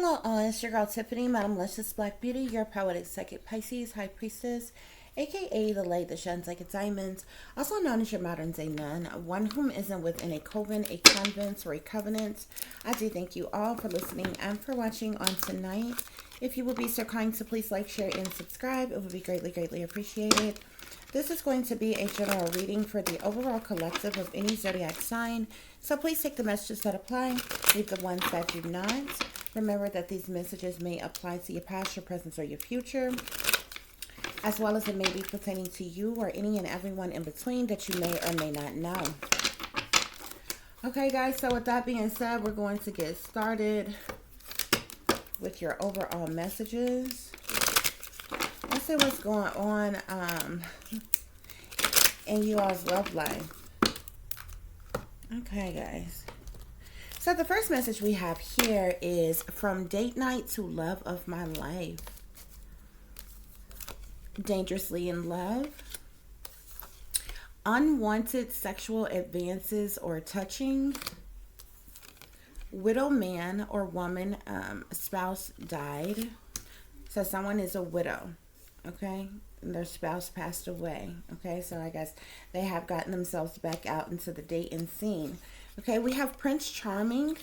Hello all, it's your girl Tiffany, Madam Luscious Black Beauty, your poetic psychic Pisces, High Priestess, aka the light that shines like a diamond, also known as your modern day nun, one whom isn't within a coven, a convent, or a covenant. I do thank you all for listening and for watching on tonight. If you would be so kind to please like, share, and subscribe, it would be greatly, greatly appreciated. This is going to be a general reading for the overall collective of any zodiac sign, so please take the messages that apply, leave the ones that do not. Remember that these messages may apply to your past, your present, or your future, as well as it may be pertaining to you or any and everyone in between that you may or may not know. Okay, guys, so with that being said, we're going to get started with your overall messages. Let's see what's going on in you all's love life. Okay, guys. So the first message we have here is from date night to love of my life. Dangerously in love. Unwanted sexual advances or touching. Widow man or woman, spouse died. So someone is a widow, okay? And their spouse passed away, okay? So I guess they have gotten themselves back out into the dating scene. Okay, we have Prince Charming,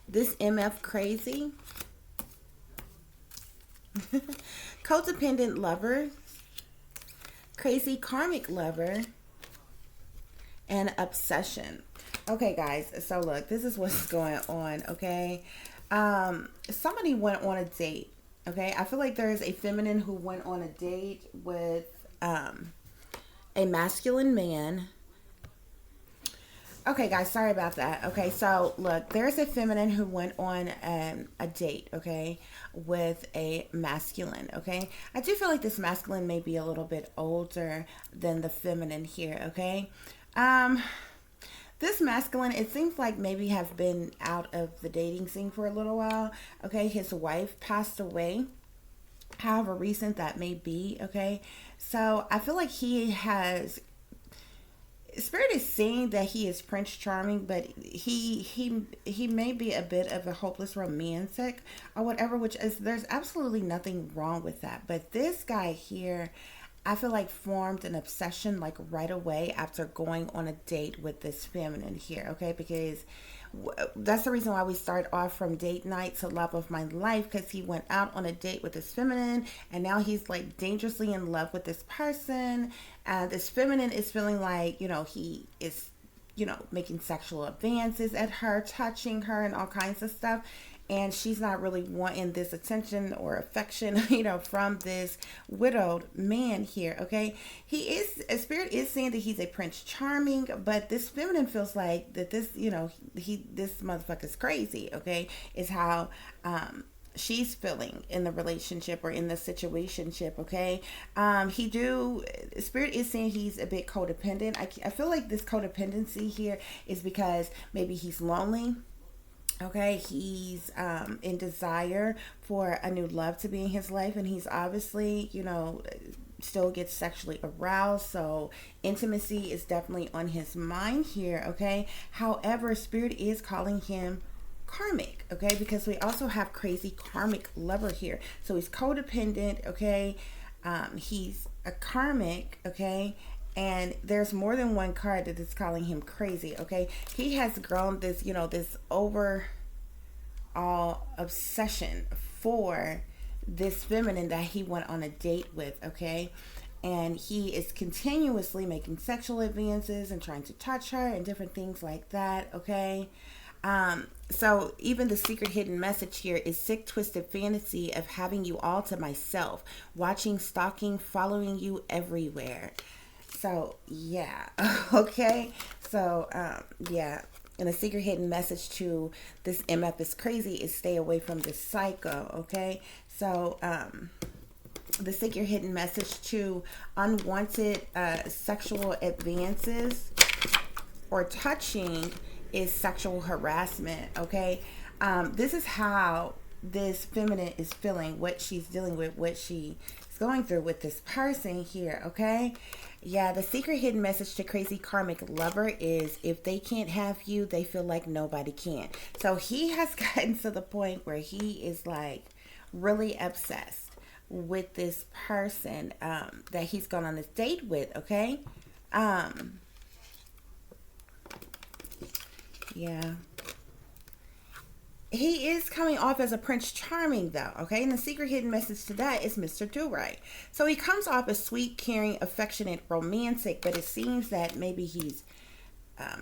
this MF crazy, codependent lover, crazy karmic lover, and obsession. Okay, guys, so look, this is what's going on, okay? Somebody went on a date, okay? I feel like there's a feminine who went on a date with a masculine man. Okay, guys, sorry about that. Okay, so look, there's a feminine who went on a date, okay, with a masculine, okay? I do feel like this masculine may be a little bit older than the feminine here, okay? This masculine, it seems like maybe have been out of the dating scene for a little while, okay? His wife passed away, however recent that may be, okay? So I feel like he has... Spirit is saying that he is Prince Charming, but he may be a bit of a hopeless romantic or whatever, which is, there's absolutely nothing wrong with that. But this guy here, I feel like formed an obsession like right away after going on a date with this feminine here, okay? Because that's the reason why we start off from date night to love of my life, because he went out on a date with this feminine and now he's like dangerously in love with this person. And this feminine is feeling like, you know, he is, you know, making sexual advances at her, touching her and all kinds of stuff. And she's not really wanting this attention or affection, you know, from this widowed man here, okay? Spirit is saying that he's a Prince Charming, but this feminine feels like that this, you know, this motherfucker's crazy, okay? Is how she's feeling in the relationship or in the situationship, okay? Spirit is saying he's a bit codependent. I feel like this codependency here is because maybe he's lonely. Okay, he's in desire for a new love to be in his life, and he's obviously, you know, still gets sexually aroused, so intimacy is definitely on his mind here, okay? However, Spirit is calling him karmic, okay? Because we also have crazy karmic lover here. So he's codependent, okay? He's a karmic, okay? And there's more than one card that is calling him crazy, okay? He has grown this, you know, this overall obsession for this feminine that he went on a date with, okay? And he is continuously making sexual advances and trying to touch her and different things like that, okay? So even the secret hidden message here is sick, twisted fantasy of having you all to myself, watching, stalking, following you everywhere. So, yeah, okay, so, yeah, and a secret hidden message to this MF is crazy is stay away from this psycho, okay, so, the secret hidden message to unwanted sexual advances or touching is sexual harassment, okay, this is how this feminine is feeling, what she's dealing with, what she is going through with this person here, okay. Yeah, the secret hidden message to crazy karmic lover is if they can't have you, they feel like nobody can. So he has gotten to the point where he is like really obsessed with this person that he's gone on this date with, okay? Um, yeah. He is coming off as a Prince Charming, though, okay? And the secret hidden message to that is Mr. Do Right. So he comes off as sweet, caring, affectionate, romantic, but it seems that maybe he's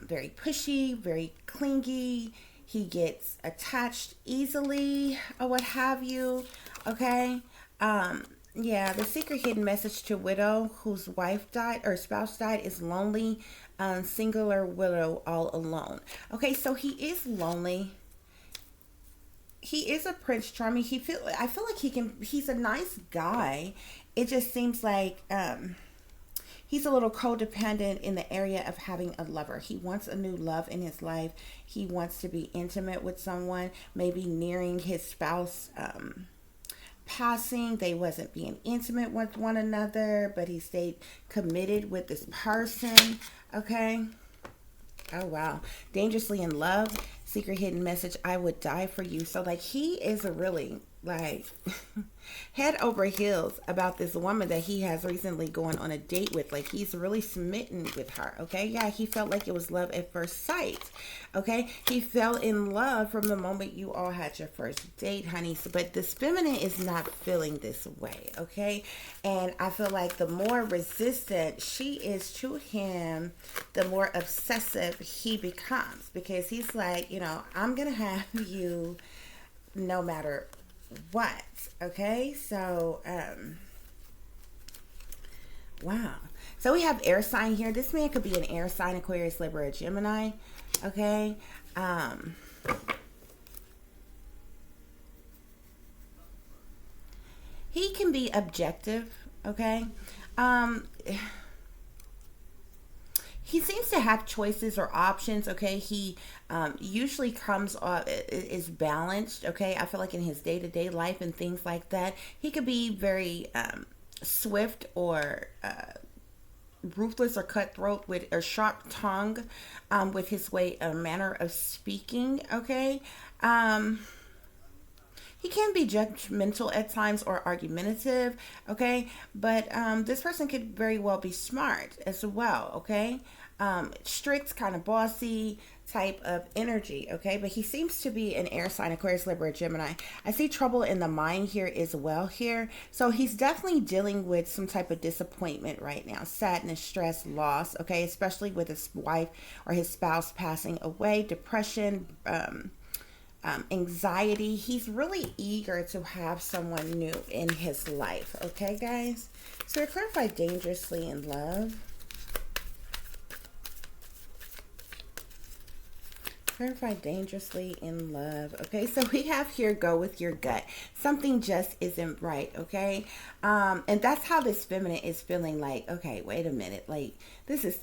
very pushy, very clingy. He gets attached easily, or what have you, okay? Yeah, the secret hidden message to widow whose wife died or spouse died is lonely, singular widow all alone. Okay, so he is lonely. He is a Prince Charming. I feel like he's a nice guy. It just seems like he's a little codependent in the area of having a lover. He wants a new love in his life. He wants to be intimate with someone, maybe nearing his spouse passing. They wasn't being intimate with one another, but he stayed committed with this person. Okay. Oh wow. Dangerously in love. Secret hidden message. I would die for you. So like he is a really like head over heels about this woman that he has recently gone on a date with. Like he's really smitten with her. Okay. Yeah. He felt like it was love at first sight. Okay. He fell in love from the moment you all had your first date, honey. So, but this feminine is not feeling this way. Okay. And I feel like the more resistant she is to him, the more obsessive he becomes, because he's like, I'm going to have you no matter what. Okay. So, wow. So we have air sign here. This man could be an air sign, Aquarius, Libra, or Gemini. Okay. He can be objective. Okay. Um, he seems to have choices or options. Okay. He usually comes off is balanced. Okay. I feel like in his day-to-day life and things like that, he could be very swift or ruthless or cutthroat with a sharp tongue, with his way or manner of speaking. Okay. um he can be judgmental at times or argumentative. Okay. But this person could very well be smart as well. Okay. Strict, kind of bossy type of energy. Okay. But he seems to be an air sign, Aquarius, Libra, Gemini. I see trouble in the mind here as well here. So he's definitely dealing with some type of disappointment right now, sadness, stress, loss. Okay. Especially with his wife or his spouse passing away, depression, anxiety. He's really eager to have someone new in his life. Okay, guys? So to clarify dangerously in love. Clarify dangerously in love. Okay, so we have here go with your gut. Something just isn't right. Okay. And that's how this feminine is feeling. Like, okay, wait a minute. Like, this is,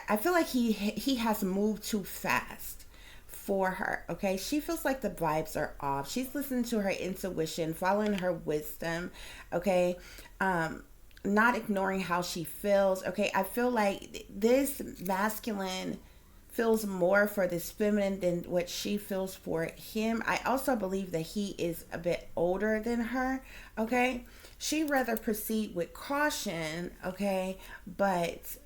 I feel like he has moved too fast for her. Okay. She feels like the vibes are off. She's listening to her intuition, following her wisdom. Okay. Not ignoring how she feels. Okay. I feel like this masculine feels more for this feminine than what she feels for him. I also believe that he is a bit older than her. Okay. She rather proceed with caution. Okay. But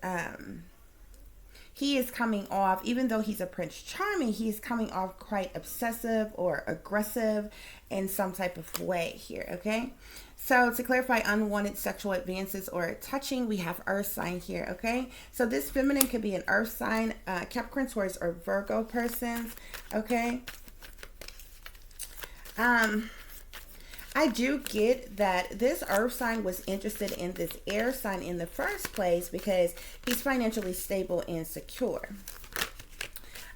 he is coming off, even though he's a Prince Charming, he's coming off quite obsessive or aggressive in some type of way here. Okay. So to clarify unwanted sexual advances or touching, we have earth sign here. Okay. So this feminine could be an earth sign, Capricorn, Taurus, or Virgo persons. Okay. I do get that this earth sign was interested in this air sign in the first place because he's financially stable and secure.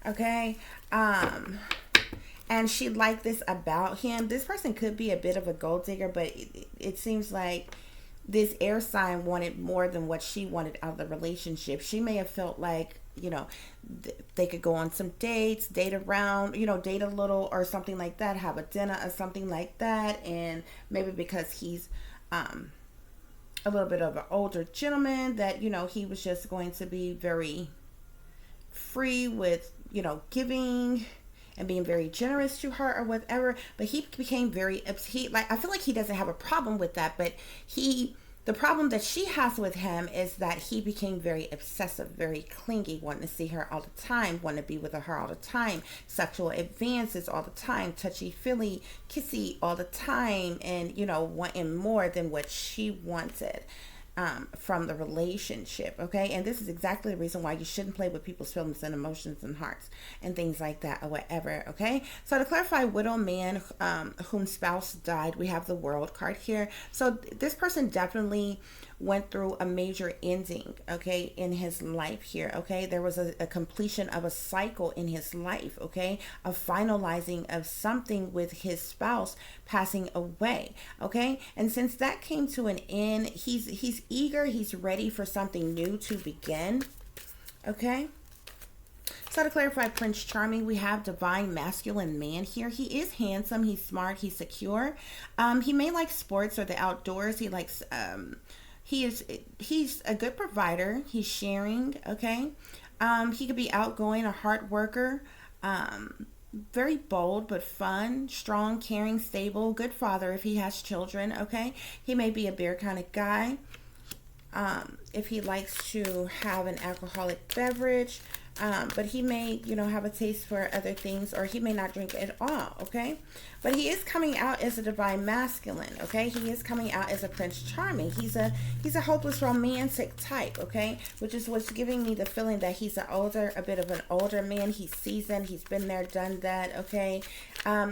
Okay. And she liked this about him. This person could be a bit of a gold digger, but it seems like this air sign wanted more than what she wanted out of the relationship. She may have felt like, they could go on some dates, date around, date a little or something like that, have a dinner or something like that. And maybe because he's a little bit of an older gentleman that, he was just going to be very free with, giving and being very generous to her or whatever. But he became very, I feel like he doesn't have a problem with that, but the problem that she has with him is that he became very obsessive, very clingy, wanting to see her all the time, wanting to be with her all the time, sexual advances all the time, touchy-feely, kissy all the time, and, wanting more than what she wanted. From the relationship, okay? And this is exactly the reason why you shouldn't play with people's feelings and emotions and hearts and things like that or whatever, okay? So to clarify, widow man whom spouse died, we have the World card here. So this person definitely went through a major ending, okay, in his life here, okay? There was a completion of a cycle in his life, okay? A finalizing of something with his spouse passing away, okay? And since that came to an end, he's eager, he's ready for something new to begin, okay? So to clarify, Prince Charming, we have divine masculine man here. He is handsome, he's smart, he's secure. He may like sports or the outdoors. He likes he's a good provider. He's sharing, okay? He could be outgoing, a hard worker, very bold but fun, strong, caring, stable, good father if he has children, okay? He may be a beer kind of guy. If he likes to have an alcoholic beverage, but he may, have a taste for other things, or he may not drink at all, okay? But he is coming out as a divine masculine, okay? He is coming out as a Prince Charming. He's a hopeless romantic type, okay? Which is what's giving me the feeling that he's a bit of an older man. He's seasoned. He's been there, done that, okay?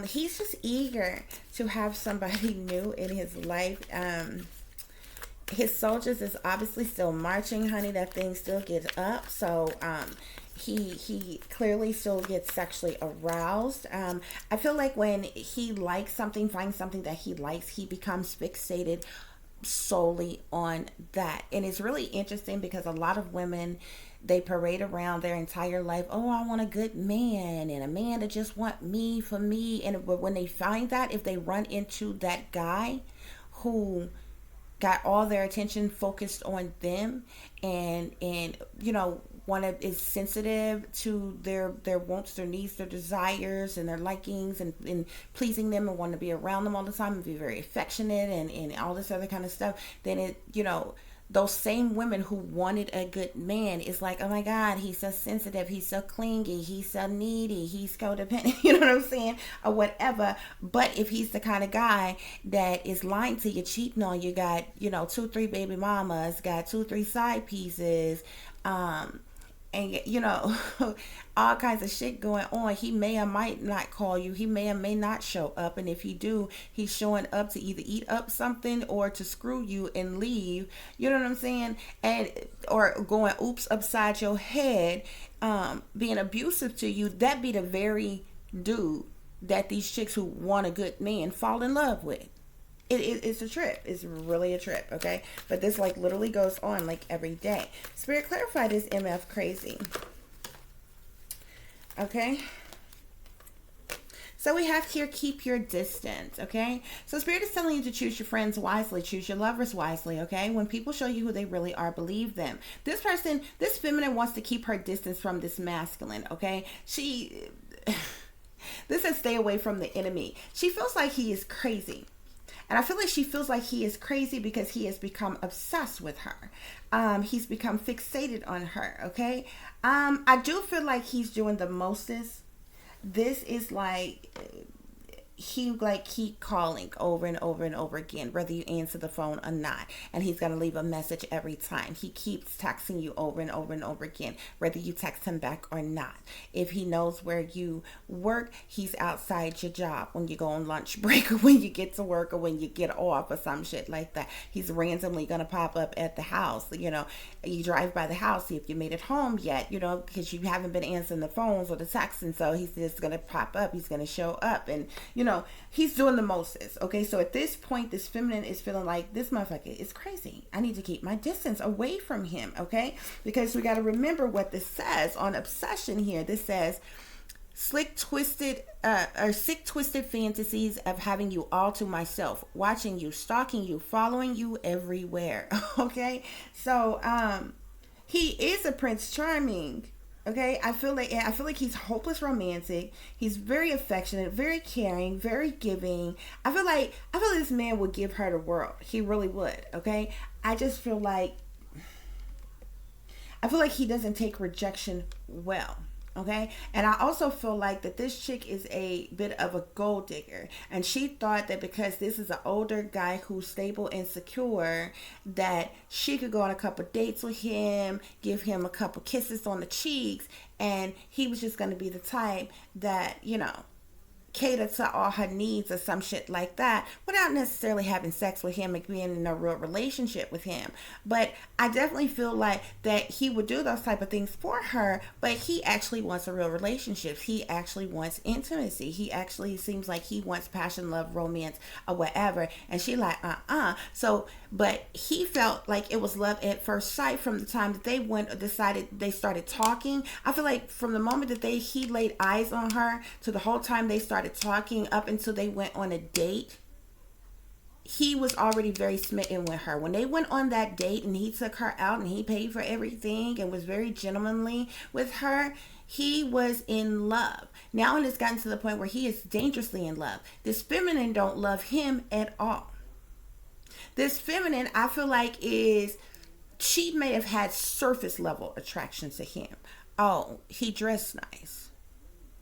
He's just eager to have somebody new in his life. His soldiers is obviously still marching, honey. That thing still gets up. So, he clearly still gets sexually aroused. I feel like when he likes something, finds something that he likes, he becomes fixated solely on that. And it's really interesting because a lot of women, they parade around their entire life, oh, I want a good man and a man that just want me for me. And when they find that, if they run into that guy who got all their attention focused on them and is sensitive to their wants, their needs, their desires, and their likings, and pleasing them, and want to be around them all the time, and be very affectionate, and all this other kind of stuff, then those same women who wanted a good man is like, oh my God, he's so sensitive, he's so clingy, he's so needy, he's codependent, you know what I'm saying, or whatever. But if he's the kind of guy that is lying to you, cheating on you, got 2-3 baby mamas, got 2-3 side pieces, and all kinds of shit going on, he may or might not call you, he may or may not show up, and if he do, he's showing up to either eat up something or to screw you and leave, you know what I'm saying, and or going oops upside your head, being abusive to you. That be the very dude that these chicks who want a good man fall in love with. It's a trip. It's really a trip, okay? But this literally goes on every day. Spirit, clarify this MF crazy. Okay? So we have here, keep your distance, okay? So Spirit is telling you to choose your friends wisely, choose your lovers wisely, okay? When people show you who they really are, believe them. This person, this feminine wants to keep her distance from this masculine, okay? This says stay away from the enemy. She feels like he is crazy. And I feel like she feels like he is crazy because he has become obsessed with her. He's become fixated on her, okay? I do feel like he's doing the mostest. This is he keep calling over and over and over again, whether you answer the phone or not, and he's going to leave a message every time. He keeps texting you over and over and over again, whether you text him back or not. If he knows where you work, he's outside your job when you go on lunch break, or when you get to work, or when you get off, or some shit like that. He's randomly going to pop up at the house. You drive by the house, see if you made it home yet, because you haven't been answering the phones or the texts, and so he's just going to pop up. He's going to show up, and he's doing the mostest, okay? So at this point, this feminine is feeling like, this motherfucker is crazy. I need to keep my distance away from him, okay? Because we got to remember what this says on obsession here. This says, sick twisted fantasies of having you all to myself, watching you, stalking you, following you everywhere. Okay, so he is a Prince Charming. Okay, I feel like he's hopeless romantic. He's very affectionate, very caring, very giving. I feel like this man would give her the world. He really would. Okay, I just feel like he doesn't take rejection well. Okay, and I also feel like that this chick is a bit of a gold digger, and she thought that because this is an older guy who's stable and secure, that she could go on a couple dates with him, give him a couple kisses on the cheeks, and he was just going to be the type that, cater to all her needs or some shit like that without necessarily having sex with him and being in a real relationship with him. But I definitely feel like that he would do those type of things for her, but he actually wants a real relationship. He actually wants intimacy. He actually seems like he wants passion, love, romance, or whatever. And she like, So, but he felt like it was love at first sight from the time that they started talking. I feel like from the moment that he laid eyes on her to the whole time they started talking up until they went on a date, he was already very smitten with her. When they went on that date and he took her out and he paid for everything and was very gentlemanly with her, he was in love. Now it has gotten to the point where he is dangerously in love. This feminine don't love him at all. This feminine, I feel like, she may have had surface level attraction to him. Oh, he dressed nice.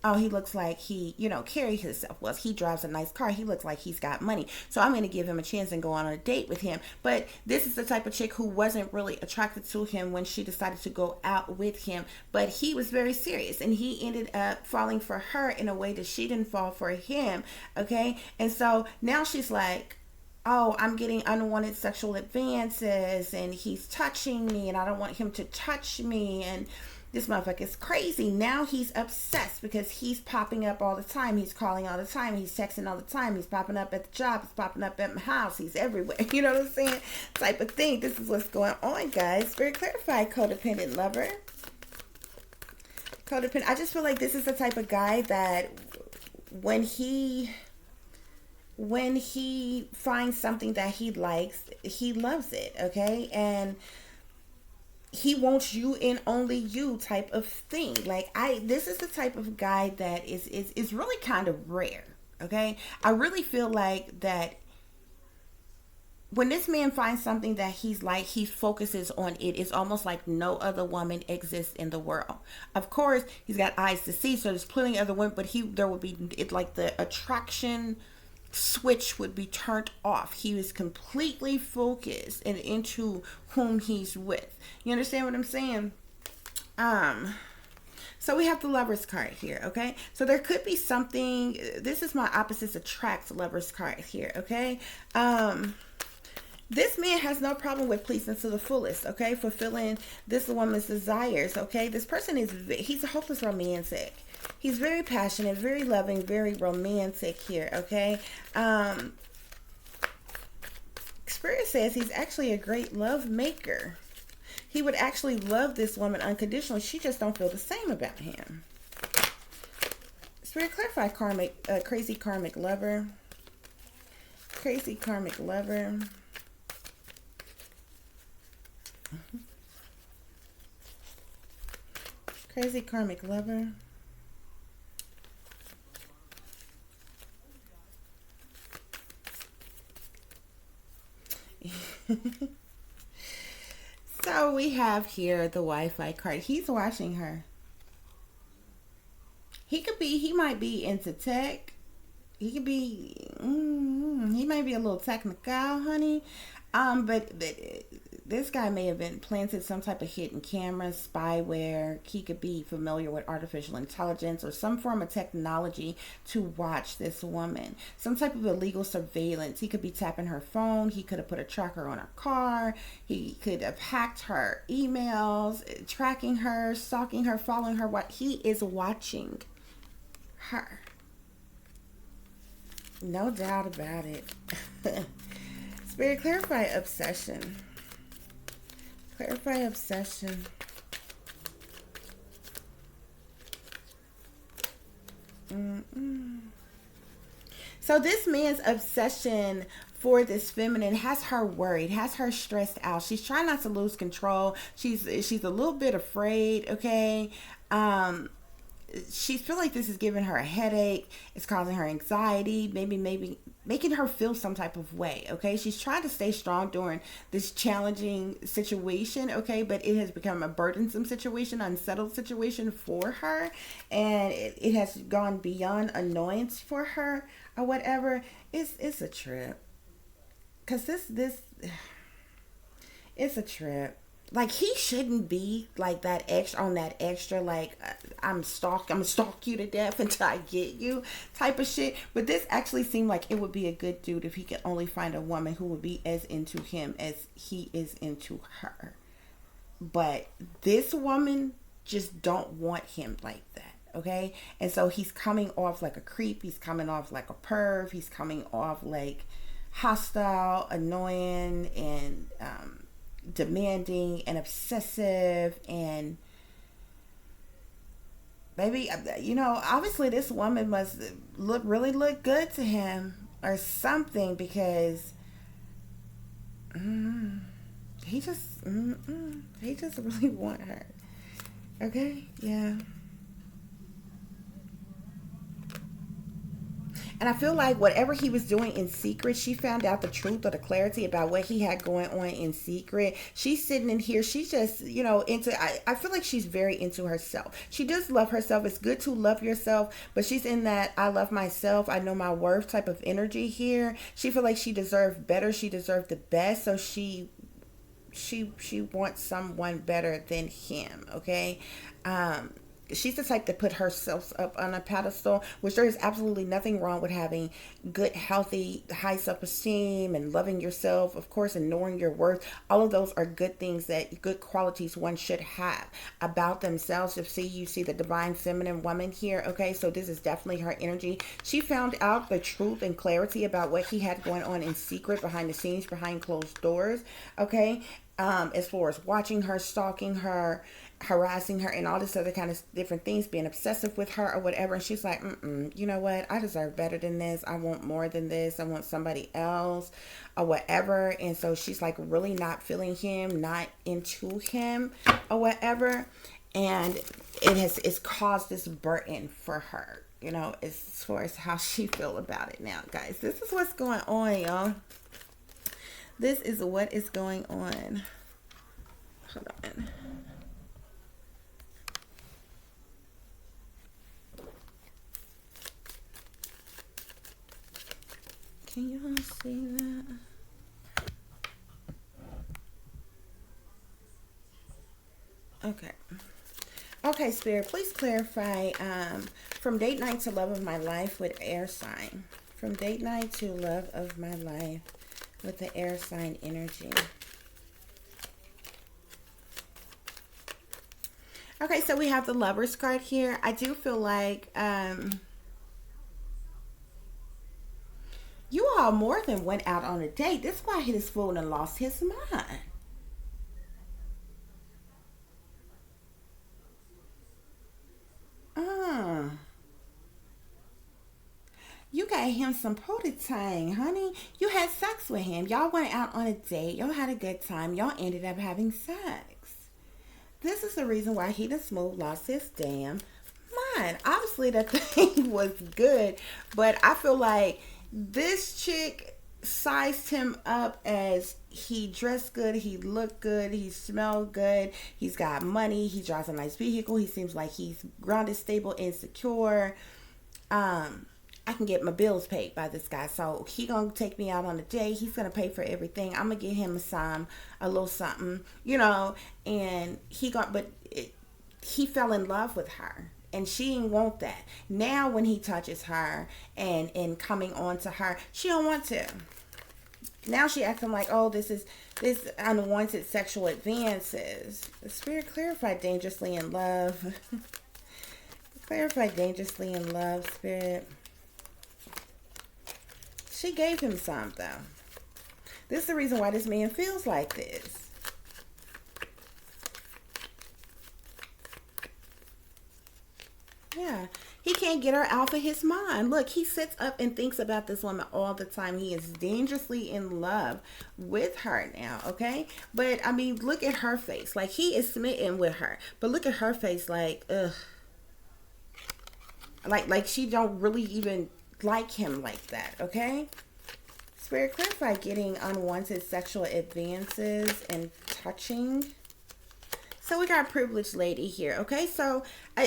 Oh, he looks like he, carries himself well. He drives a nice car. He looks like he's got money. So I'm going to give him a chance and go on a date with him. But this is the type of chick who wasn't really attracted to him when she decided to go out with him. But he was very serious, and he ended up falling for her in a way that she didn't fall for him. Okay? And so now she's like, oh, I'm getting unwanted sexual advances, and he's touching me, and I don't want him to touch me, and this motherfucker is crazy. Now he's obsessed because he's popping up all the time. He's calling all the time. He's texting all the time. He's popping up at the job. He's popping up at my house. He's everywhere. You know what I'm saying? Type of thing. This is what's going on, guys. Very clarified, codependent lover. Codependent. I just feel like this is the type of guy that when he finds something that he likes, he loves it. Okay? And he wants you and only you type of thing. Like, this is the type of guy that is really kind of rare. Okay, I really feel like that when this man finds something that he's like, he focuses on it. It's almost like no other woman exists in the world. Of course, he's got eyes to see, so there's plenty of other women, but there will be it like the attraction switch would be turned off. He was completely focused and into whom he's with. You understand what I'm saying? So we have the Lovers card here, okay? So there could be something. This is my opposites attract Lovers card here, okay? This man has no problem with pleasing to the fullest, okay? Fulfilling this woman's desires, okay? This person he's a hopeless romantic. He's very passionate, very loving, very romantic here, okay? Spirit says he's actually a great love maker. He would actually love this woman unconditionally. She just don't feel the same about him. Spirit, clarify crazy karmic lover. Crazy karmic lover. Crazy karmic lover. So we have here the Wi-Fi card. He's watching her. He might be into tech. He could be, he might be a little technical, honey. But this guy may have been planted some type of hidden camera, spyware. He could be familiar with artificial intelligence or some form of technology to watch this woman. Some type of illegal surveillance. He could be tapping her phone. He could have put a tracker on her car. He could have hacked her emails, tracking her, stalking her, following her. What he is watching her. No doubt about it. Spirit, clarify obsession. Clarify obsession. Mm-mm. So this man's obsession for this feminine has her worried, has her stressed out. She's trying not to lose control. She's a little bit afraid, okay? Um she feel like this is giving her a headache. It's causing her anxiety, maybe making her feel some type of way, okay? She's trying to stay strong during this challenging situation, okay? But it has become a burdensome situation, unsettled situation for her, and it has gone beyond annoyance for her or whatever. It's a trip. Cause this it's a trip. Like he shouldn't be like that extra on that extra like I'm stalk you to death until I get you type of shit. But this actually seemed like it would be a good dude if he could only find a woman who would be as into him as he is into her. But this woman just don't want him like that. Okay, and so he's coming off like a creep. He's coming off like a perv. He's coming off like hostile, annoying, and demanding and obsessive. And maybe, you know, obviously this woman must look good to him or something, because mm, he just really want her. Okay, yeah. And I feel like whatever he was doing in secret, she found out the truth or the clarity about what he had going on in secret. She's sitting in here. She's just, you know, I feel like she's very into herself. She does love herself. It's good to love yourself, but she's in that I love myself, I know my worth type of energy here. She feel like she deserved better. She deserved the best. So she wants someone better than him. Okay. She's the type to put herself up on a pedestal, which there is absolutely nothing wrong with having good, healthy, high self-esteem and loving yourself, of course, and knowing your worth. All of those are good things, that good qualities one should have about themselves. You see the divine feminine woman here, okay? So this is definitely her energy. She found out the truth and clarity about what he had going on in secret, behind the scenes, behind closed doors, okay? As far as watching her, stalking her, harassing her, and all this other kind of different things, being obsessive with her or whatever. And she's like, you know what? I deserve better than this. I want more than this. I want somebody else or whatever. And so she's like really not feeling him, not into him or whatever. And it's caused this burden for her, you know, as far as how she feel about it now, guys. This is what's going on, y'all. This is what is going on. Hold on. Can you all see that? Okay. Okay, Spirit, please clarify from date night to love of my life with air sign. From date night to love of my life with the air sign energy. Okay, so we have the Lovers card here. I do feel like you all more than went out on a date. This is why he this fool and lost his mind. Uh, you got him some pootie honey. You had sex with him. Y'all went out on a date. Y'all had a good time. Y'all ended up having sex. This is the reason why he the smooth lost his damn mind. Obviously, the thing was good, but I feel like this chick sized him up as he dressed good, he looked good, he smelled good, he's got money, he drives a nice vehicle, he seems like he's grounded, stable, and secure. I can get my bills paid by this guy, so he gonna take me out on a date. He's gonna pay for everything. I'm gonna get him a little something, you know. And he fell in love with her, and she didn't want that. Now when he touches her and coming on to her, she don't want to. Now she acting like, oh, this unwanted sexual advances. The Spirit clarified dangerously in love. Clarify dangerously in love, Spirit. She gave him some, though. This is the reason why this man feels like this. Yeah. He can't get her out of his mind. Look, he sits up and thinks about this woman all the time. He is dangerously in love with her now, okay? But I mean, look at her face. Like, he is smitten with her. But look at her face, like, ugh. Like she don't really even like him like that, okay? Spirit, clarify getting unwanted sexual advances and touching. So we got a privileged lady here, okay? So,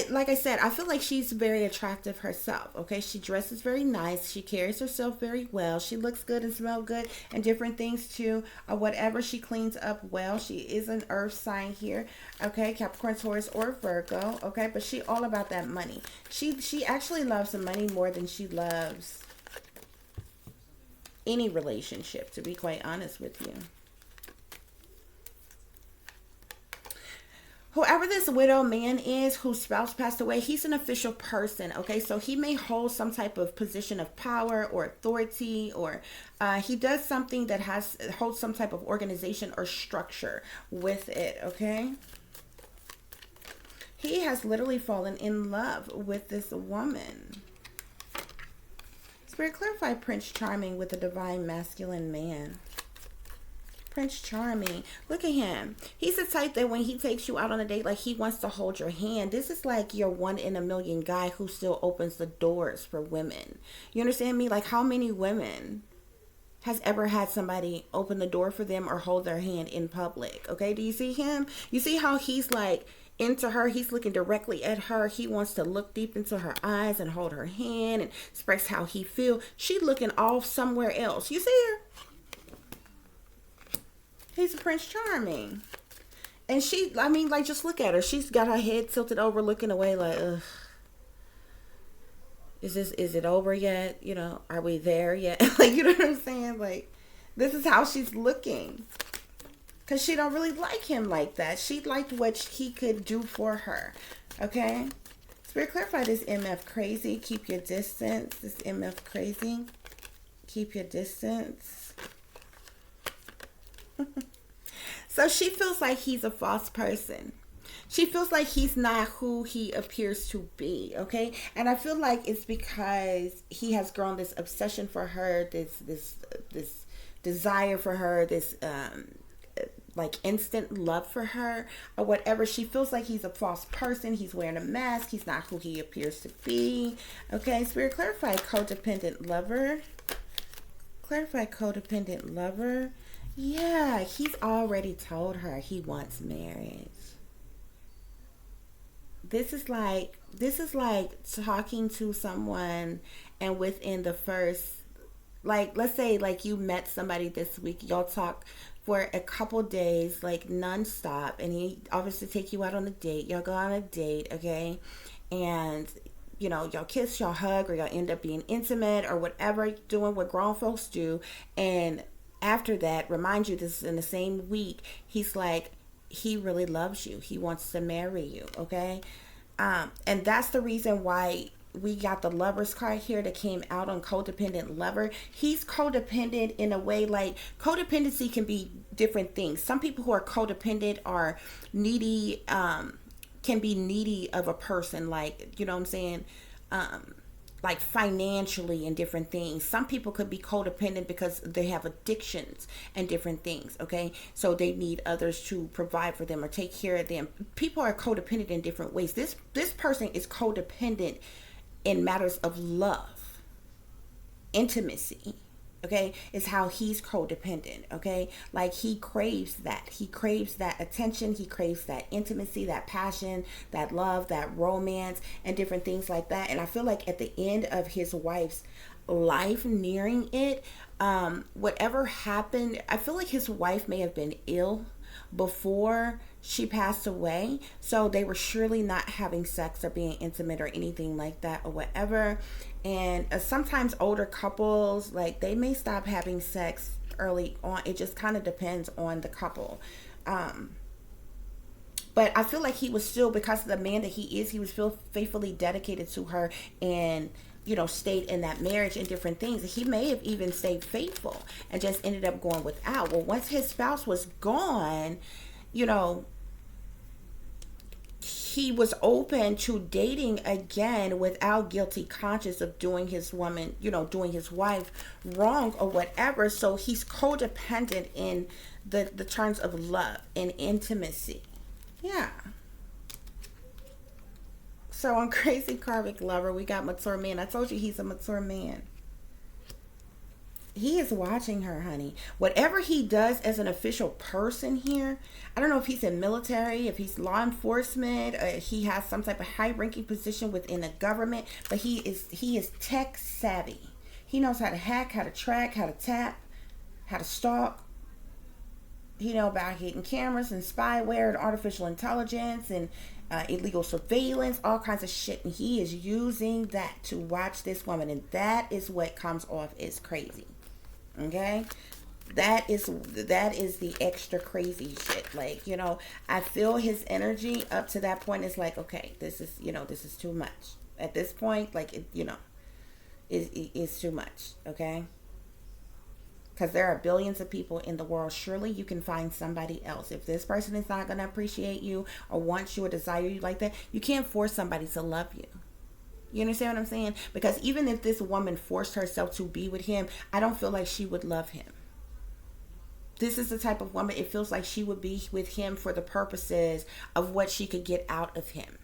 like I said, I feel like she's very attractive herself, okay? She dresses very nice. She carries herself very well. She looks good and smells good and different things too. Whatever, she cleans up well. She is an earth sign here, okay? Capricorn, Taurus, or Virgo, okay? But she all about that money. She actually loves the money more than she loves any relationship, to be quite honest with you. Whoever this widow man is whose spouse passed away, he's an official person, okay? So he may hold some type of position of power or authority, or he does something that holds some type of organization or structure with it, okay? He has literally fallen in love with this woman. Spirit, clarify Prince Charming with a divine masculine man. Prince Charming, look at him. He's the type that when he takes you out on a date, like, he wants to hold your hand. This is like your 1 in a million guy who still opens the doors for women. You understand me? Like, how many women has ever had somebody open the door for them or hold their hand in public? Okay, do you see him? You see how he's like into her? He's looking directly at her. He wants to look deep into her eyes and hold her hand and express how he feels. She looking off somewhere else. You see her? He's a Prince Charming. And she, I mean, like, just look at her. She's got her head tilted over, looking away like, ugh. Is it over yet? You know, are we there yet? Like, you know what I'm saying? Like, this is how she's looking. Because she don't really like him like that. She liked what he could do for her. Okay? Spirit, clarify this MF crazy. Keep your distance. This MF crazy. Keep your distance. So she feels like he's a false person. She feels like he's not who he appears to be, okay? And I feel like it's because he has grown this obsession for her, this desire for her, this like instant love for her or whatever. She feels like he's a false person. He's wearing a mask. He's not who he appears to be. Okay, Spirit, clarify codependent lover. Clarify codependent lover. Yeah, he's already told her he wants marriage. This is like talking to someone and within the first, like, let's say like you met somebody this week, y'all talk for a couple days, like nonstop, and he obviously take you out on a date. Y'all go on a date, okay? And you know, y'all kiss, y'all hug, or y'all end up being intimate or whatever, doing what grown folks do. And after that, remind you, this is in the same week, he's like, he really loves you. He wants to marry you, okay? And that's the reason why we got the Lover's card here that came out on codependent lover. He's codependent in a way, like, codependency can be different things. Some people who are codependent are needy, can be needy of a person, like, you know what I'm saying? Like financially and different things. Some people could be codependent because they have addictions and different things, okay? So they need others to provide for them or take care of them. People are codependent in different ways. This person is codependent in matters of love, intimacy, okay? Is how he's codependent, okay? Like, he craves that. He craves that attention. He craves that intimacy, that passion, that love, that romance, and different things like that. And I feel like at the end of his wife's life, nearing it, whatever happened, I feel like his wife may have been ill before she passed away, so they were surely not having sex or being intimate or anything like that or whatever. And sometimes older couples, like, they may stop having sex early on. It just kind of depends on the couple. But I feel like he was still, because of the man that he is, he was still faithfully dedicated to her and, you know, stayed in that marriage and different things. He may have even stayed faithful and just ended up going without. Well, once his spouse was gone, you know, he was open to dating again without guilty conscience of doing his woman, doing his wife wrong or whatever. So he's codependent in the terms of love and intimacy. Yeah. So on Crazy Karmic Lover, we got mature man. I told you he's a mature man. He is watching her, honey. Whatever he does as an official person here, I don't know if he's in military, if he's law enforcement, he has some type of high-ranking position within the government, but he is tech savvy. He knows how to hack, how to track, how to tap, how to stalk. He knows about hidden cameras and spyware and artificial intelligence and illegal surveillance, all kinds of shit, and he is using that to watch this woman, and that is what comes off as crazy. Okay, that is the extra crazy shit. Like, I feel his energy up to that point is like, okay, this is too much at this point. Like, it's too much. Okay, because there are billions of people in the world. Surely you can find somebody else. If this person is not going to appreciate you or want you or desire you like that, you can't force somebody to love you. You understand what I'm saying? Because even if this woman forced herself to be with him, I don't feel like she would love him. This is the type of woman, it feels like she would be with him for the purposes of what she could get out of him.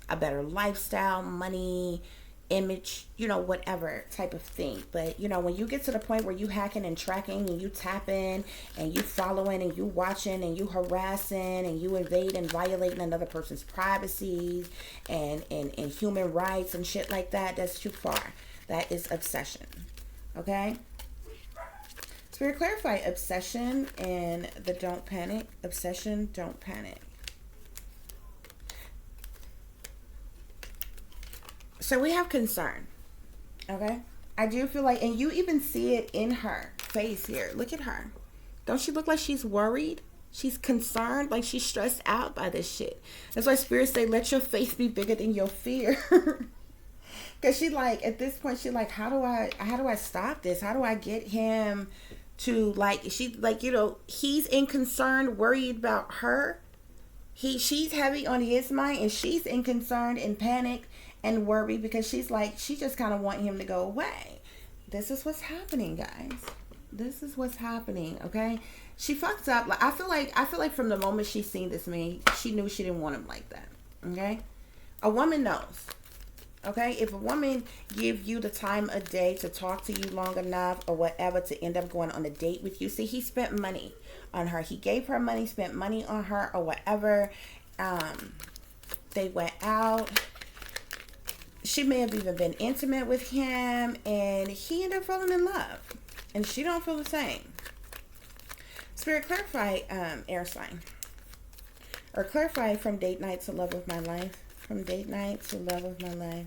A better lifestyle, money, image, whatever type of thing. But, when you get to the point where you hacking and tracking and you tapping and you following and you watching and you harassing and you invading and violating another person's privacy and human rights and shit like that, that's too far. That is obsession. Okay? Spirit, clarify obsession and the don't panic. Obsession, don't panic. So we have concern, okay? I do feel like, and you even see it in her face here. Look at her. Don't she look like she's worried? She's concerned, like she's stressed out by this shit. That's why Spirit say, let your faith be bigger than your fear. Because she like, at this point, she like, how do I stop this? How do I get him to he's in concern, worried about her. She's heavy on his mind, and she's in concern and panic and worry because she's like, she just kind of want him to go away. This is what's happening, guys. This is what's happening. Okay, she fucked up. Like I feel like from the moment she seen this man, she knew she didn't want him like that. Okay, a woman knows. Okay, if a woman give you the time of day to talk to you long enough or whatever to end up going on a date with you. See, he spent money on her. He gave her money, spent money on her or whatever. They went out. She may have even been intimate with him, and he ended up falling in love. And she don't feel the same. Spirit, clarify air sign. Or clarify from date night to love of my life. From date night to love of my life.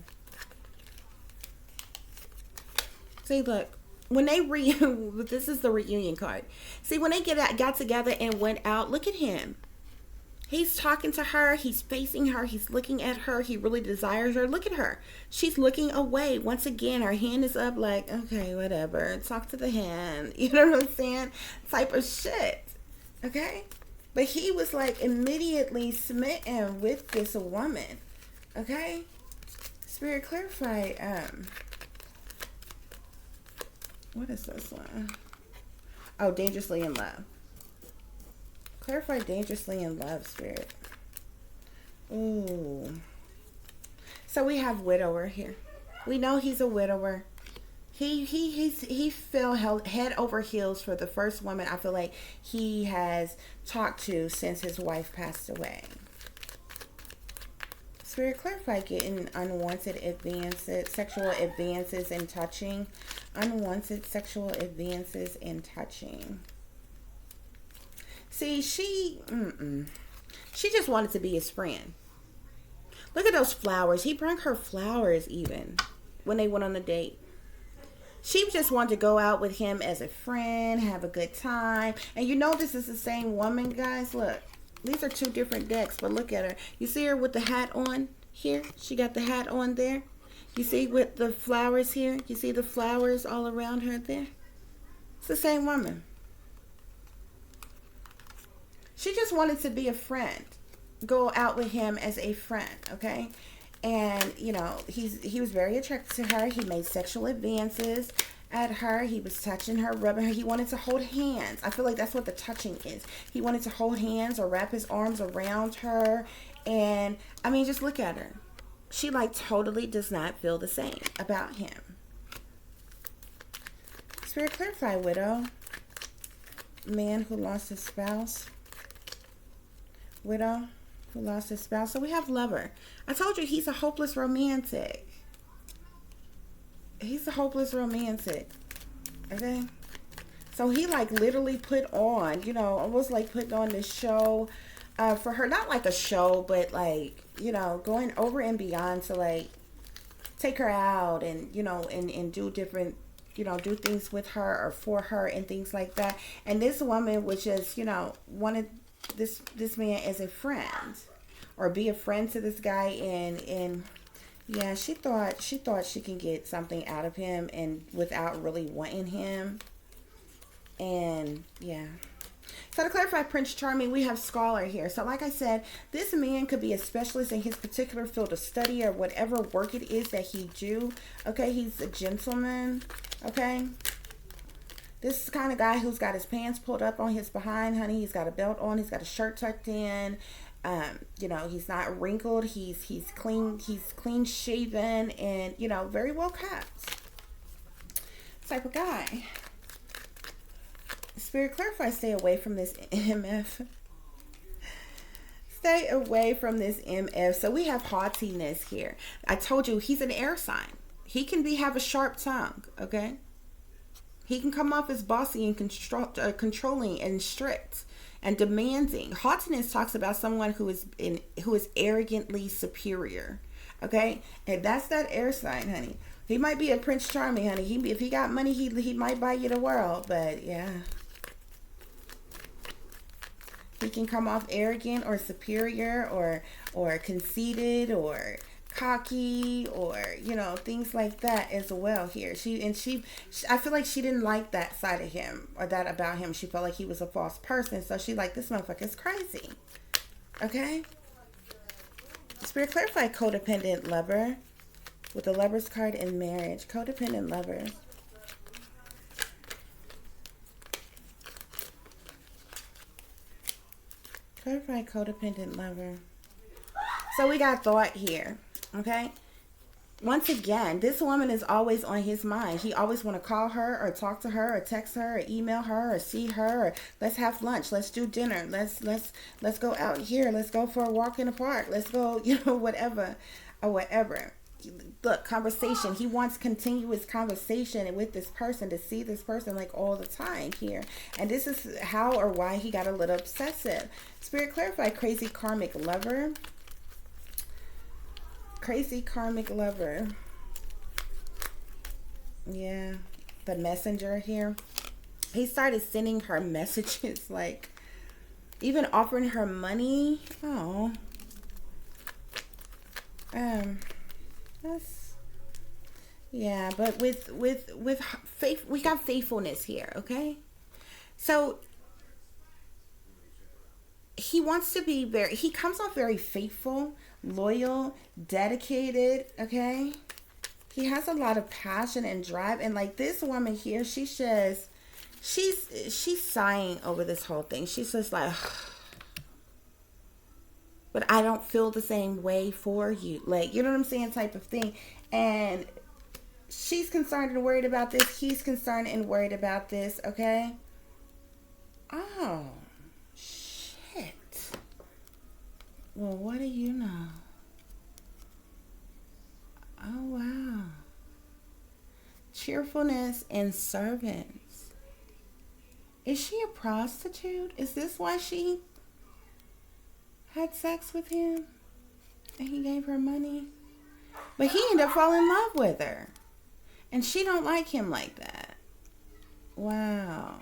See, look. When they this is the reunion card. See, when they got together and went out, look at him. He's talking to her. He's facing her. He's looking at her. He really desires her. Look at her. She's looking away. Once again, her hand is up like, okay, whatever. Talk to the hand. You know what I'm saying? Type of shit. Okay? But he was like immediately smitten with this woman. Okay? Spirit, clarify. What is this one? Oh, dangerously in love. Clarify dangerously in love, Spirit. Ooh. So we have widower here. We know he's a widower. He fell head over heels for the first woman I feel like he has talked to since his wife passed away. Spirit, clarify getting unwanted advances, sexual advances in touching. Unwanted sexual advances in touching. See, she just wanted to be his friend. Look at those flowers. He brought her flowers even when they went on a date. She just wanted to go out with him as a friend, have a good time. And you know this is the same woman, guys. Look, these are two different decks, but look at her. You see her with the hat on here? She got the hat on there. You see with the flowers here? You see the flowers all around her there? It's the same woman. She just wanted to be a friend. go out with him as a friend, okay? And you know, he was very attracted to her. He made sexual advances at her. He was touching her, rubbing her. He wanted to hold hands. I feel like that's what the touching is. He wanted to hold hands or wrap his arms around her. And I mean, just look at her. She like totally does not feel the same about him. Spirit, clarify, widow. Man who lost his spouse. Widow who lost his spouse. So we have lover. I told you he's a hopeless romantic. He's a hopeless romantic. Okay? So he like literally put on, you know, almost like putting on this show for her. Not like a show, but like, you know, going over and beyond to like take her out and, you know, and do different, you know, do things with her or for her and things like that. And this woman was just, you know, wanted this man as a friend or be a friend to this guy, and yeah, she thought she can get something out of him and without really wanting him. And yeah. So to clarify Prince Charming, we have scholar here. So like I said, this man could be a specialist in his particular field of study or whatever work it is that he do. Okay, he's a gentleman. Okay. This is the kind of guy who's got his pants pulled up on his behind, honey. He's got a belt on. He's got a shirt tucked in. You know, he's not wrinkled. He's clean. He's clean shaven and, you know, very well kept. Type of guy. Spirit, clarify, stay away from this MF. Stay away from this MF. So we have haughtiness here. I told you he's an air sign. He can have a sharp tongue, okay? He can come off as bossy and controlling and strict and demanding. Haughtiness talks about someone who is arrogantly superior. Okay, and that's that air sign, honey. He might be a Prince Charming, honey. If he got money, he might buy you the world. But yeah, he can come off arrogant or superior or conceited or cocky or, you know, things like that as well here. I feel like she didn't like that side of him or that about him. She felt like he was a false person. So she like, this motherfucker is crazy. Okay. Spirit, clarify codependent lover with the Lover's card in marriage. Codependent lover. Clarify codependent lover. So we got thought here. Okay. Once again, this woman is always on his mind. He always want to call her or talk to her or text her or email her or see her or let's have lunch. Let's do dinner. Let's go out here. Let's go for a walk in the park. Let's go, you know, whatever or whatever. Look, conversation. He wants continuous conversation with this person, to see this person like all the time here. And this is how or why he got a little obsessive. Spirit, clarify crazy karmic lover. Crazy karmic lover. Yeah. The messenger here. He started sending her messages, like even offering her money. Oh. That's, yeah, but with faith, we got faithfulness here, okay? So he wants to be he comes off very faithful, loyal, dedicated, okay? He has a lot of passion and drive, and like this woman here, she's sighing over this whole thing. She's just like, but I don't feel the same way for you. Like, you know what I'm saying? Type of thing. And she's concerned and worried about this. He's concerned and worried about this. Okay. Oh, shit. Well, what do you know? Oh, wow. Cheerfulness and servants. Is she a prostitute? Is this why she had sex with him and he gave her money? But he ended up falling in love with her, and she don't like him like that. Wow.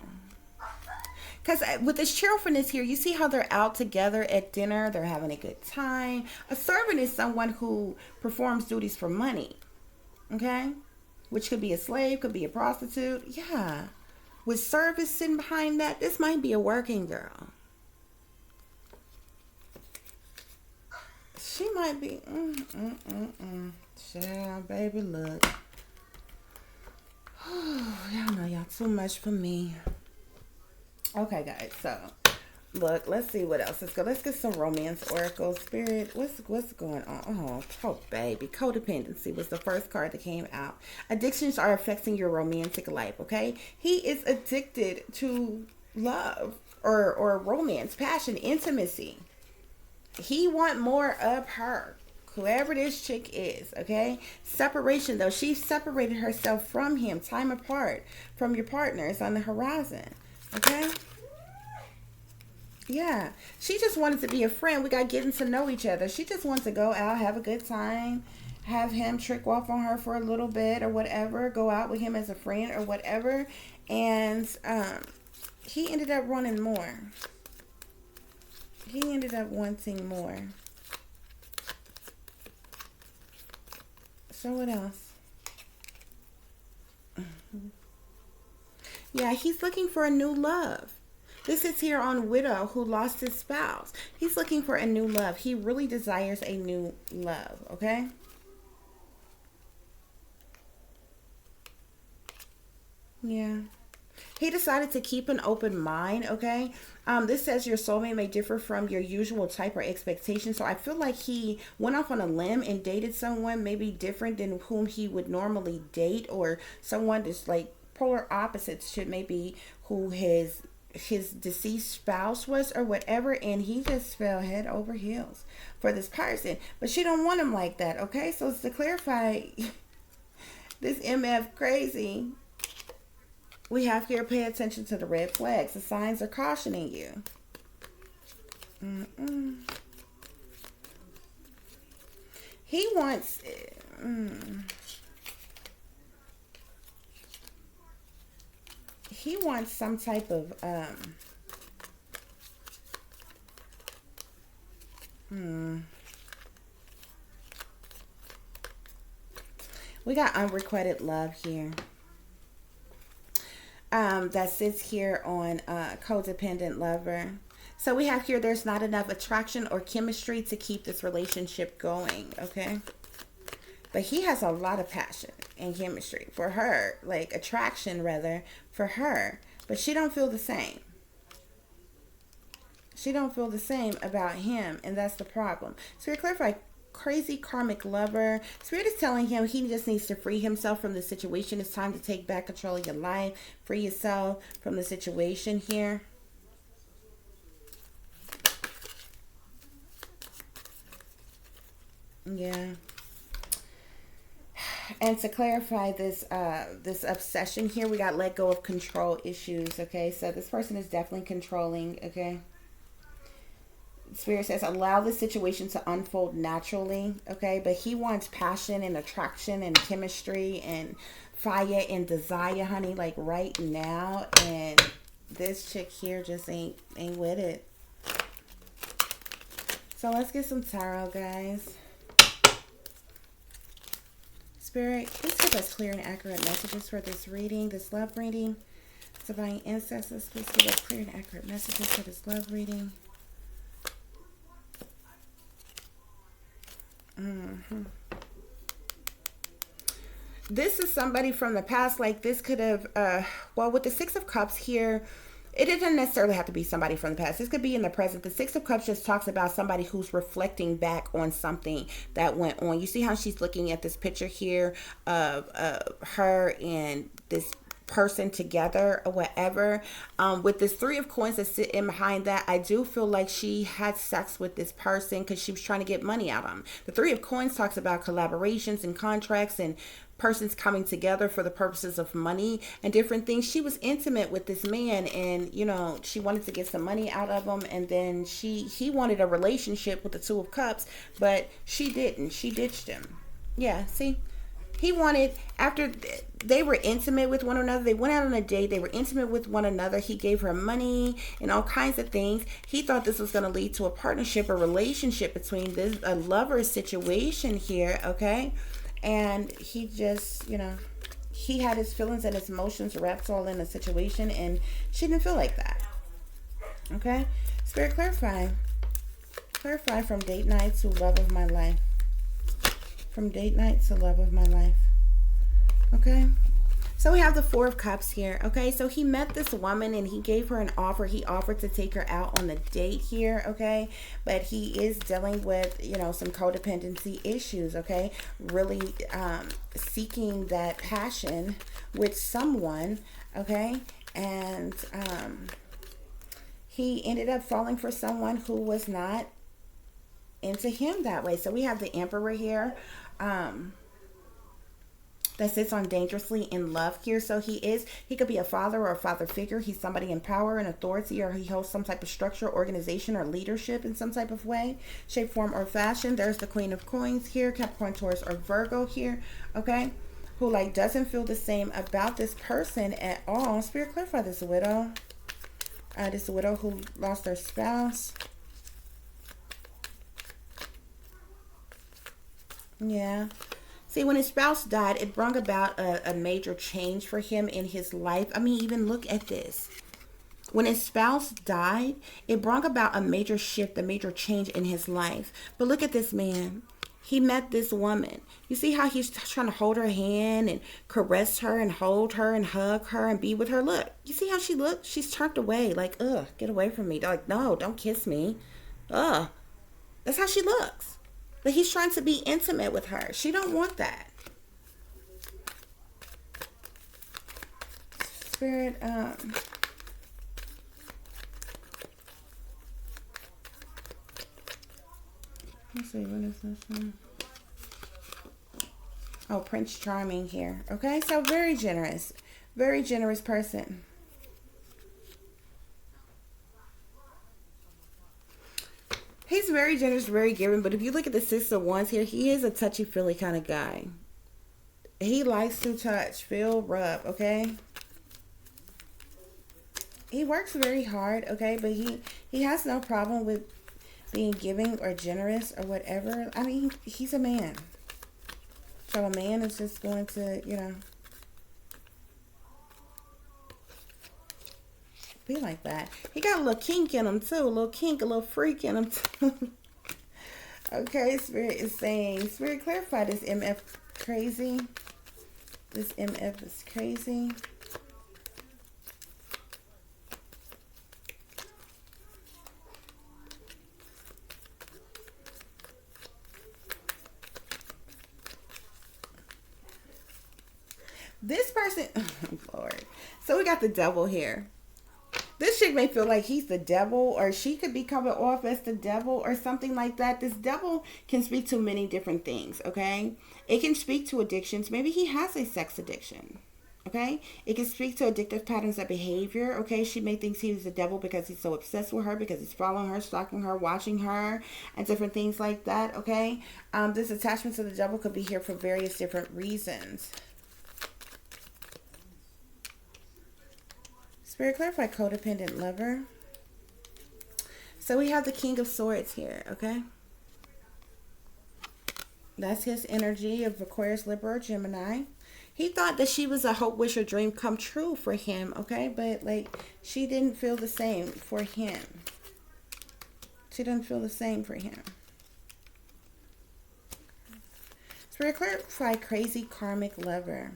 Because with this cheerfulness here, you see how they're out together at dinner, they're having a good time. A servant is someone who performs duties for money, okay? Which could be a slave, could be a prostitute. Yeah. With service sitting behind that, this might be a working girl. She might be. Child, baby, look. Y'all know y'all too much for me. Okay, guys. So, look. Let's see what else. Let's go. Let's get some romance oracle spirit. What's going on? Oh, baby. Codependency was the first card that came out. Addictions are affecting your romantic life. Okay, he is addicted to love or romance, passion, intimacy. He want more of her, whoever this chick is. Okay, separation though. She separated herself from him, time apart from your partners on the horizon. Okay, yeah, she just wanted to be a friend. We got getting to know each other. She just wants to go out, have a good time, have him trick off on her for a little bit or whatever, go out with him as a friend or whatever. And he ended up wanting more. He ended up wanting more. So what else? Yeah, he's looking for a new love. This is here on widow who lost his spouse. He's looking for a new love. He really desires a new love, okay? Yeah. He decided to keep an open mind, okay? This says your soulmate may differ from your usual type or expectation. So I feel like he went off on a limb and dated someone maybe different than whom he would normally date, or someone that's like polar opposites to maybe who his deceased spouse was or whatever, and he just fell head over heels for this person. But she don't want him like that, okay? So to clarify, this MF crazy, we have here, pay attention to the red flags. The signs are cautioning you. He wants... He wants some type of... We got unrequited love here. That sits here on codependent lover. So we have here, there's not enough attraction or chemistry to keep this relationship going, okay? But he has a lot of passion and chemistry for her, like attraction rather, for her. But she don't feel the same. She don't feel the same about him, and that's the problem. So we clarify, crazy karmic lover. Spirit is telling him he just needs to free himself from the situation. It's time to take back control of your life. Free yourself from the situation here. Yeah. And to clarify this this obsession here, we got let go of control issues, okay? So this person is definitely controlling, okay? Spirit says allow the situation to unfold naturally, okay? But he wants passion and attraction and chemistry and fire and desire, honey, like right now. And this chick here just ain't with it. So let's get some tarot, guys. Spirit, please give us clear and accurate messages for this reading, this love reading. Divine ancestors, please give us clear and accurate messages for this love reading. This is somebody from the past. Like this could have, well, with the Six of Cups here, it doesn't necessarily have to be somebody from the past. This could be in the present. The Six of Cups just talks about somebody who's reflecting back on something that went on. You see how she's looking at this picture here of her and this person together or whatever. With this Three of Coins that's sitting behind that, I do feel like she had sex with this person because she was trying to get money out of him. The Three of Coins talks about collaborations and contracts and persons coming together for the purposes of money and different things. She was intimate with this man, and you know, she wanted to get some money out of him, and then he wanted a relationship with the Two of Cups, but she didn't. She ditched him. Yeah, see, he wanted, after they were intimate with one another, they went out on a date, they were intimate with one another, he gave her money and all kinds of things. He thought this was going to lead to a partnership or relationship between this, a lover situation here, okay? And he just, you know, he had his feelings and his emotions wrapped all in a situation, and she didn't feel like that. Okay? Spirit, clarify. Clarify from date night to love of my life. From date night to love of my life. Okay. So we have the Four of Cups here. Okay. So he met this woman and he gave her an offer. He offered to take her out on a date here. Okay. But he is dealing with, you know, some codependency issues. Okay. Really seeking that passion with someone. Okay. And he ended up falling for someone who was not into him that way. So we have the Emperor here that sits on dangerously in love here. So he could be a father or a father figure. He's somebody in power and authority, or he holds some type of structure, organization, or leadership in some type of way, shape, form, or fashion. There's the Queen of Coins here, Capricorn, Taurus, or Virgo here. Okay. Who like doesn't feel the same about this person at all. Spirit, clarify this widow. This widow who lost their spouse. Yeah. See, when his spouse died, it brought about a major change for him in his life. I mean, even look at this. When his spouse died, it brought about a major shift, a major change in his life. But look at this man. He met this woman. You see how he's trying to hold her hand and caress her and hold her and hug her and be with her. Look, you see how she looks? She's turned away like, ugh, get away from me. They're like, no, don't kiss me. Ugh. That's how she looks. But he's trying to be intimate with her. She don't want that. Spirit, let's see, what is this one? Oh, Prince Charming here. Okay, so very generous person. He's very generous, very giving, but if you look at the Six of Wands here, he is a touchy-feely kind of guy. He likes to touch, feel, rub, okay? He works very hard, okay, but he has no problem with being giving or generous or whatever. I mean, he's a man. So a man is just going to, you know, be like that. He got a little kink in him too. A little kink, a little freak in him too. Okay, Spirit is saying, Spirit, clarify this MF crazy. This MF is crazy. This person, oh Lord. So we got the devil here. This chick may feel like he's the devil, or she could be coming off as the devil or something like that. This devil can speak to many different things, okay? It can speak to addictions. Maybe he has a sex addiction, okay? It can speak to addictive patterns of behavior, okay? She may think he's the devil because he's so obsessed with her, because he's following her, stalking her, watching her, and different things like that, okay? This attachment to the devil could be here for various different reasons. Spirit, clarify codependent lover. So we have the King of Swords here, okay? That's his energy of Aquarius, Libra, or Gemini. He thought that she was a hope, wish, or dream come true for him, okay? But, like, she didn't feel the same for him. She didn't feel the same for him. Spirit, clarify crazy karmic lover.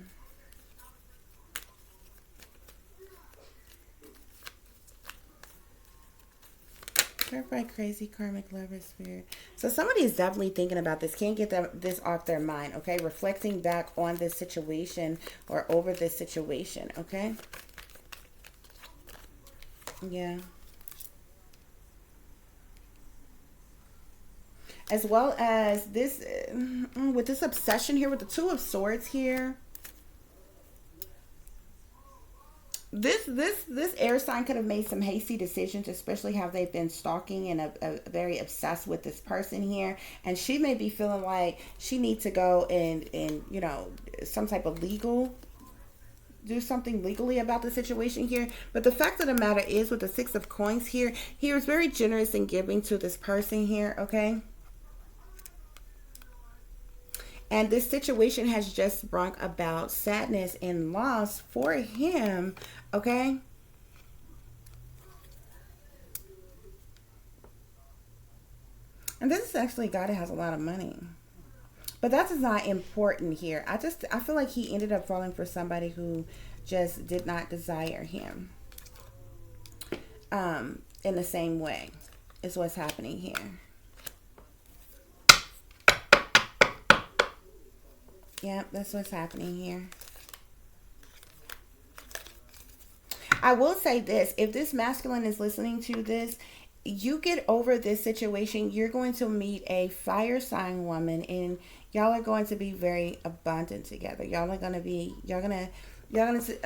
Clarify crazy karmic lover, Spirit. So somebody is definitely thinking about this. Can't get this off their mind, okay? Reflecting back on this situation or over this situation, okay? Yeah. As well as this, with this obsession here, with the Two of Swords here. This air sign could have made some hasty decisions, especially how they've been stalking and very obsessed with this person here. And she may be feeling like she needs to go and you know, some type of do something legally about the situation here. But the fact of the matter is, with the Six of Coins here, he was very generous in giving to this person here, okay? And this situation has just brought about sadness and loss for him, okay? And this is actually a guy that has a lot of money. But that is not important here. I feel like he ended up falling for somebody who just did not desire him. In the same way is what's happening here. Yep, that's what's happening here. I will say this. If this masculine is listening to this, you get over this situation. You're going to meet a fire sign woman, and y'all are going to be very abundant together. Y'all are going to be, y'all going to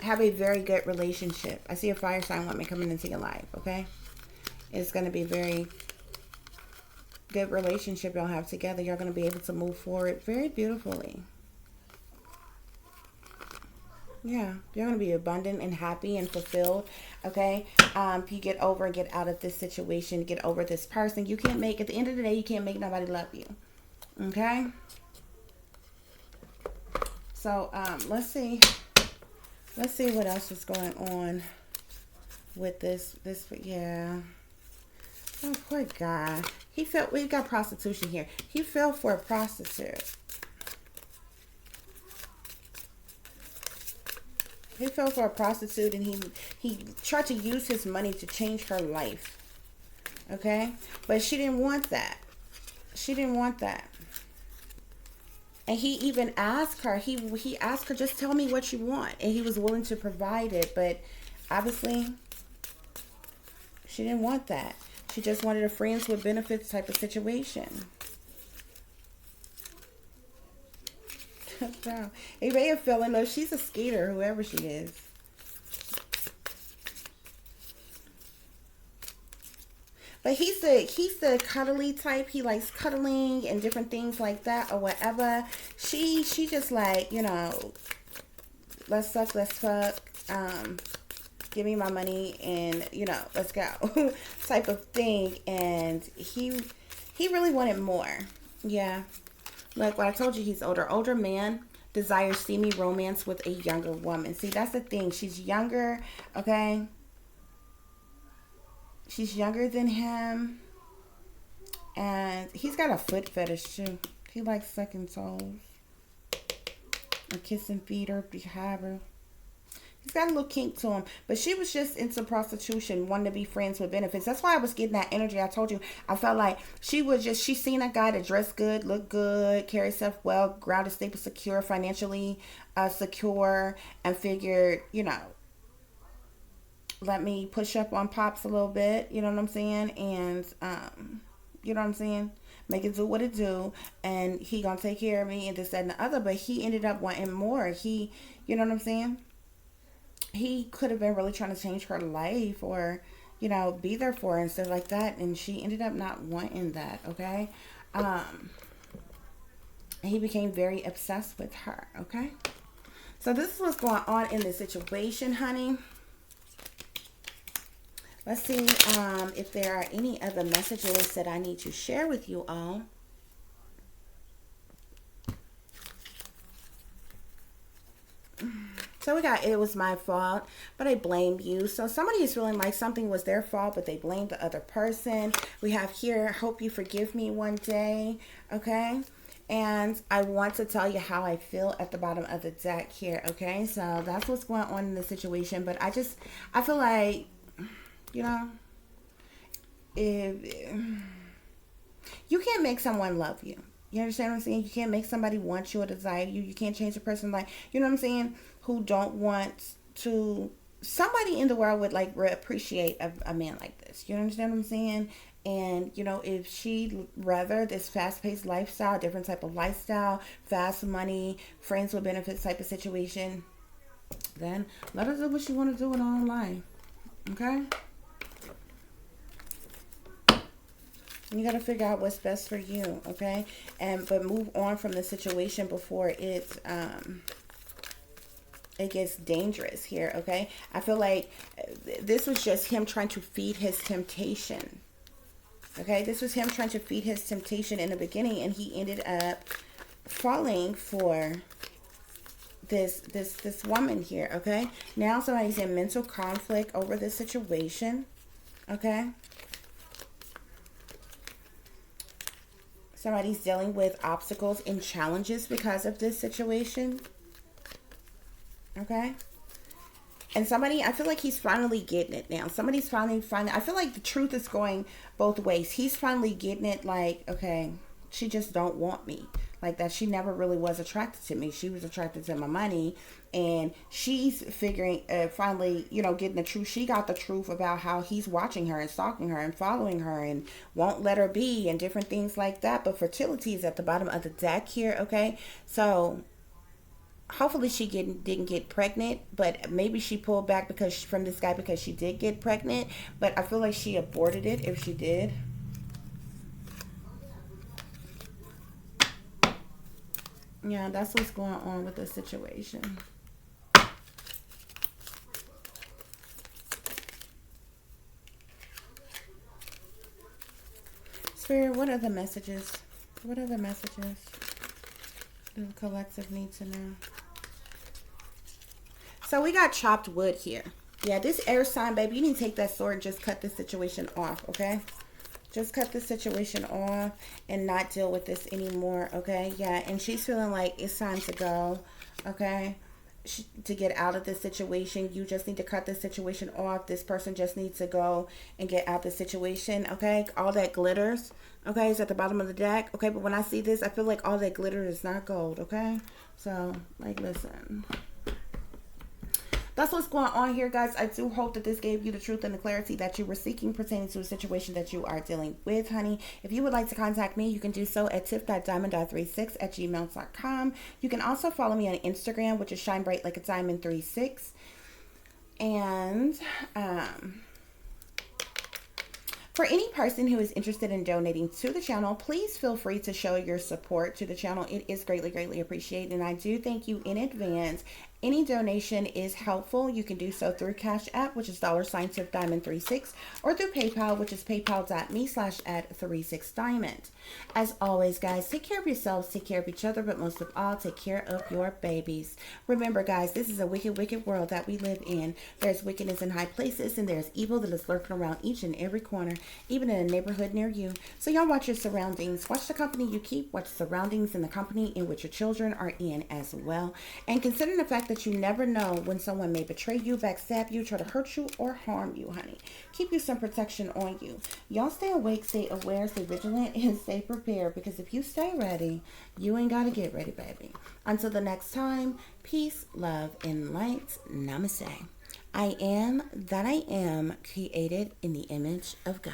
have a very good relationship. I see a fire sign woman coming into your life, okay? It's going to be a very good relationship y'all have together. You're going to be able to move forward very beautifully. Yeah, you're going to be abundant and happy and fulfilled, okay? You get over and get out of this situation, get over this person. You can't make, at the end of the day, you can't make nobody love you, okay? So, let's see what else is going on with this, yeah. Oh, poor guy. We got prostitution here. He fell for a prostitute. He fell for a prostitute, and he tried to use his money to change her life. Okay? But she didn't want that. She didn't want that. And he even asked her, he asked her, just tell me what you want. And he was willing to provide it. But obviously, she didn't want that. She just wanted a friends with benefits type of situation. Wow. He may have fell in love. She's a skater, whoever she is. But he's the cuddly type. He likes cuddling and different things like that or whatever. She just like, you know, let's suck, let's fuck. Give me my money and, you know, let's go type of thing. And he really wanted more. Yeah. Like what I told you, he's older. Older man desires steamy romance with a younger woman. See, that's the thing. She's younger, okay? She's younger than him. And he's got a foot fetish, too. He likes sucking toes. Or kissing feet or however. He's got a little kink to him. But she was just into prostitution, wanting to be friends with benefits. That's why I was getting that energy. I told you, I felt like she seen a guy that dressed good, looked good, carried himself well, grounded, stable, secure, financially secure, and figured, you know, let me push up on Pops a little bit, you know what I'm saying? And, you know what I'm saying? Make it do what it do. And he gonna take care of me and this, that, and the other. But he ended up wanting more. You know what I'm saying? He could have been really trying to change her life or, you know, be there for her and stuff like that. And she ended up not wanting that, okay? And he became very obsessed with her, okay? So this is what's going on in this situation, honey. Let's see if there are any other messages that I need to share with you all. So we got, it was my fault, but I blame you. So somebody is feeling like something was their fault, but they blamed the other person. We have here, hope you forgive me one day, okay? And I want to tell you how I feel at the bottom of the deck here, okay? So that's what's going on in the situation. But I feel like, you know, if you can't make someone love you. You understand what I'm saying? You can't make somebody want you or desire you. You can't change a person like, you know what I'm saying, who don't want to. Somebody in the world would like appreciate a man like this. You understand what I'm saying? And, you know, if she'd rather this fast-paced lifestyle, different type of lifestyle, fast money, friends with benefits type of situation, then let her do what she want to do in her own life. Okay? You got to figure out what's best for you, okay? But move on from the situation before it gets dangerous here, okay? I feel like this was just him trying to feed his temptation. Okay, this was him trying to feed his temptation in the beginning, and he ended up falling for this woman here, okay? Now somebody's in mental conflict over this situation, okay? Somebody's dealing with obstacles and challenges because of this situation. Okay. And somebody, I feel like he's finally getting it now. Somebody's finally, I feel like the truth is going both ways. He's finally getting it like, okay, she just don't want me. Like that she never really was attracted to me. She was attracted to my money. And she's figuring, finally, you know, getting the truth. She got the truth about how he's watching her and stalking her and following her and won't let her be and different things like that. But fertility is at the bottom of the deck here, okay? So hopefully she didn't get pregnant, but maybe she pulled back because from this guy because she did get pregnant. But I feel like she aborted it if she did. Yeah, that's what's going on with the situation. Spirit, what are the messages? What are the messages the collective needs to know? So we got chopped wood here. Yeah, this air sign, baby, you need to take that sword and just cut this situation off, okay? Just cut this situation off and not deal with this anymore, okay? Yeah, and she's feeling like it's time to go, okay? To get out of this situation. You just need to cut this situation off. This person just needs to go and get out the situation, okay? All that glitters, okay, is at the bottom of the deck, okay? But when I see this, I feel like all that glitter is not gold, okay? So, like, listen. That's what's going on here, guys. I do hope that this gave you the truth and the clarity that you were seeking pertaining to a situation that you are dealing with, honey. If you would like to contact me, you can do so at tiff.diamond.36@gmail.com. You can also follow me on Instagram, which is Shine Bright Like a Diamond 36. And for any person who is interested in donating to the channel, please feel free to show your support to the channel. It is greatly, greatly appreciated. And I do thank you in advance. Any donation is helpful. You can do so through Cash App, which is $TiffDiamond36, or through PayPal, which is paypal.me/@36diamond. As always, guys, take care of yourselves, take care of each other, but most of all, take care of your babies. Remember, guys, this is a wicked, wicked world that we live in. There's wickedness in high places, and there's evil that is lurking around each and every corner, even in a neighborhood near you. So y'all watch your surroundings. Watch the company you keep. Watch the surroundings and the company in which your children are in as well. And considering the fact that you never know when someone may betray you, backstab you, try to hurt you, or harm you, honey. Keep you some protection on you. Y'all stay awake, stay aware, stay vigilant, and stay prepared, because if you stay ready, you ain't got to get ready, baby. Until the next time, peace, love, and light. Namaste. I am that I am, created in the image of God.